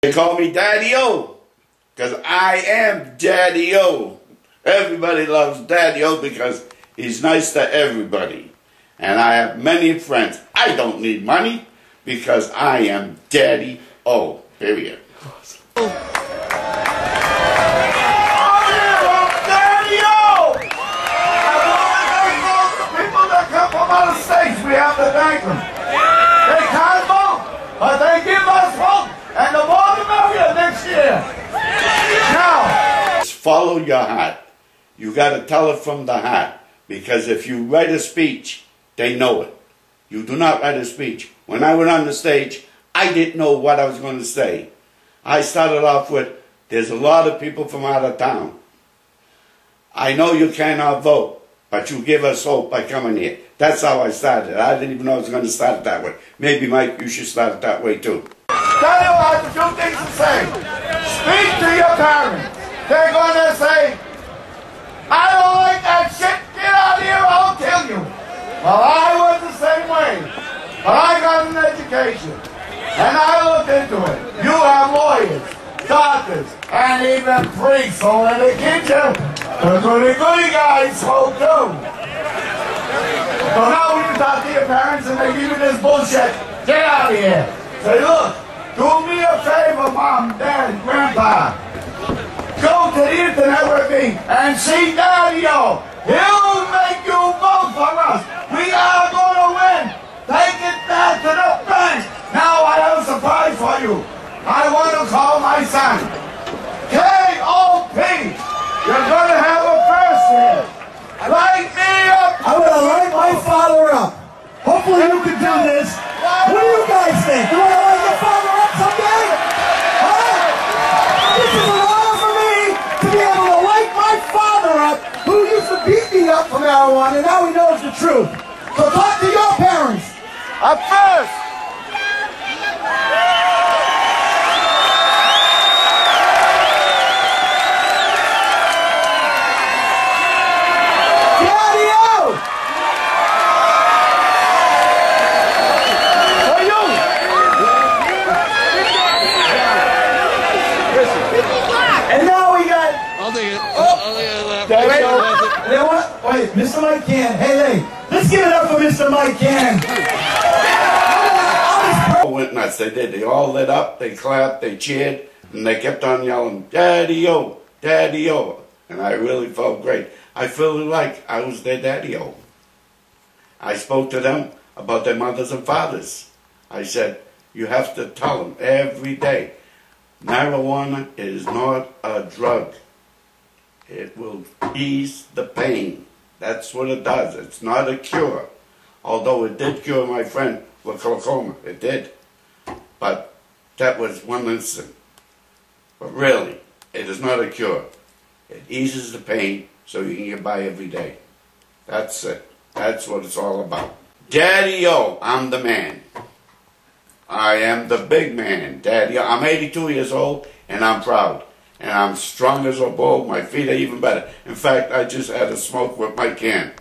They call me Daddio, because I am Daddio. Everybody loves Daddio because he's nice to everybody. And I have many friends. I don't need money because I am Daddy-O, period. We have to thank them. They can't vote, but they give us vote, and the more the merrier next year. Now, follow your heart. You got to tell it from the heart, because if you write a speech, they know it. You do not write a speech. When I went on the stage, I didn't know what I was going to say. I started off with, there's a lot of people from out of town. I know you cannot vote, but you give us hope by coming here. That's how I started. I didn't even know I was going to start it that way. Maybe, Mike, you should start it that way, too. Daddio has a few things to say. Speak to your parents. They're going to say, I don't like that shit. Get out of here, I'll kill you. Well, I was the same way. But I got an education. And I looked into it. You have lawyers, doctors, and even priests over the kitchen. The goody guys spoke too. So now when you talk to your parents and they give you this bullshit, get out of here. Say, look, do me a favor, Mom, Dad, Grandpa. Go to the internet with me and see Daddio. He'll make you vote for us. We are going to win. Take it back to the bank. Now I have a surprise for you. I want to call my son. K.O.P. You're going to have a first here. Light me up. I'm going to light my father up. Hopefully you can do this. What do you guys think? You want to light your father up someday? Huh? This is an honor for me to be able to light my father up, who used to beat me up for marijuana, and now he knows the truth. So talk to your parents. Up first. Wait, Mr. Mike Cann. Hey, let's give it up for Mr. Mike Cann. All went nuts. They did. They all lit up. They clapped. They cheered, and they kept on yelling, "Daddio, Daddio!" And I really felt great. I felt like I was their Daddio. I spoke to them about their mothers and fathers. I said, "You have to tell them every day, marijuana is not a drug. It will ease the pain. That's what it does. It's not a cure. Although it did cure my friend with glaucoma. It did. But that was one incident. But really, it is not a cure. It eases the pain so you can get by every day. That's it. That's what it's all about. Daddio, I'm the man. I am the big man. Daddio. I'm 82 years old and I'm proud. And I'm strong as a bull. My feet are even better. In fact, I just had a smoke with Mike Cann.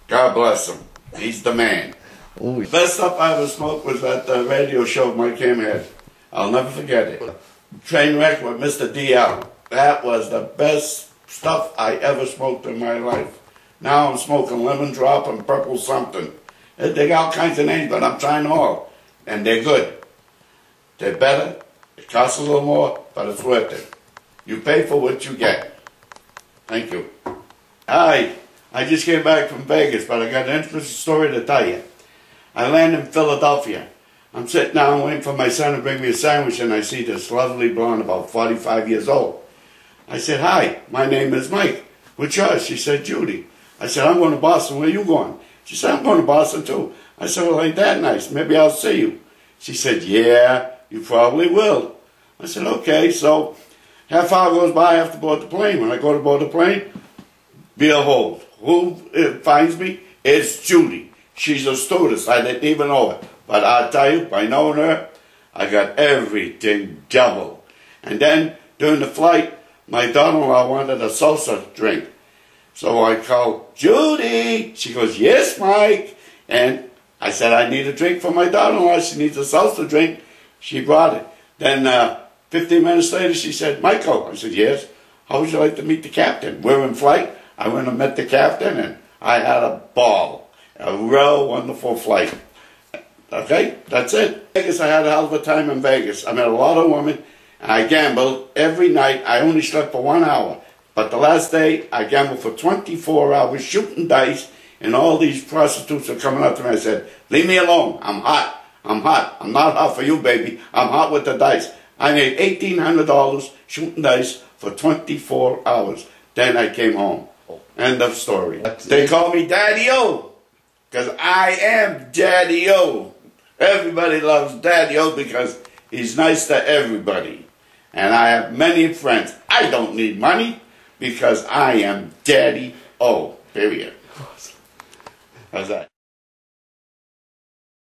God bless him. He's the man. Ooh. The best stuff I ever smoked was at the radio show Mike Cann had. I'll never forget it. Trainwreck with Mr. DL. That was the best stuff I ever smoked in my life. Now I'm smoking lemon drop and purple something. They got all kinds of names, but I'm trying them all. And they're good. They're better. It costs a little more, but it's worth it. You pay for what you get. Thank you. Hi, I just came back from Vegas, but I got an interesting story to tell you. I landed in Philadelphia. I'm sitting down waiting for my son to bring me a sandwich, and I see this lovely blonde, about 45 years old. I said, "Hi, my name is Mike. What's yours?" She said, "Judy." I said, "I'm going to Boston. Where are you going?" She said, "I'm going to Boston too." I said, "Well, ain't that nice? Maybe I'll see you." She said, "Yeah, you probably will." I said, "Okay." So half hour goes by, I have to board the plane. When I go to board the plane, behold, who finds me? It's Judy. She's a stewardess. I didn't even know her. But I'll tell you, by knowing her, I got everything double. And then, during the flight, my daughter-in-law wanted a salsa drink. So I called, "Judy." She goes, "Yes, Mike." And I said, "I need a drink for my daughter-in-law. She needs a salsa drink." She brought it. Then 15 minutes later, she said, Michael. I said, yes. How would you like to meet the captain? We're in flight. I went and met the captain, and I had a ball. A real wonderful flight. Okay, that's it. Vegas, I had a hell of a time in Vegas. I met a lot of women. I gambled every night. I only slept for 1 hour. But the last day, I gambled for 24 hours, shooting dice, and all these prostitutes are coming up to me. I said, leave me alone. I'm hot. I'm hot. I'm not hot for you, baby. I'm hot with the dice. I made $1,800 shooting dice for 24 hours. Then I came home. End of story. They call me Daddio, because I am Daddio. Everybody loves Daddio because he's nice to everybody. And I have many friends. I don't need money because I am Daddy-O, period. How's that?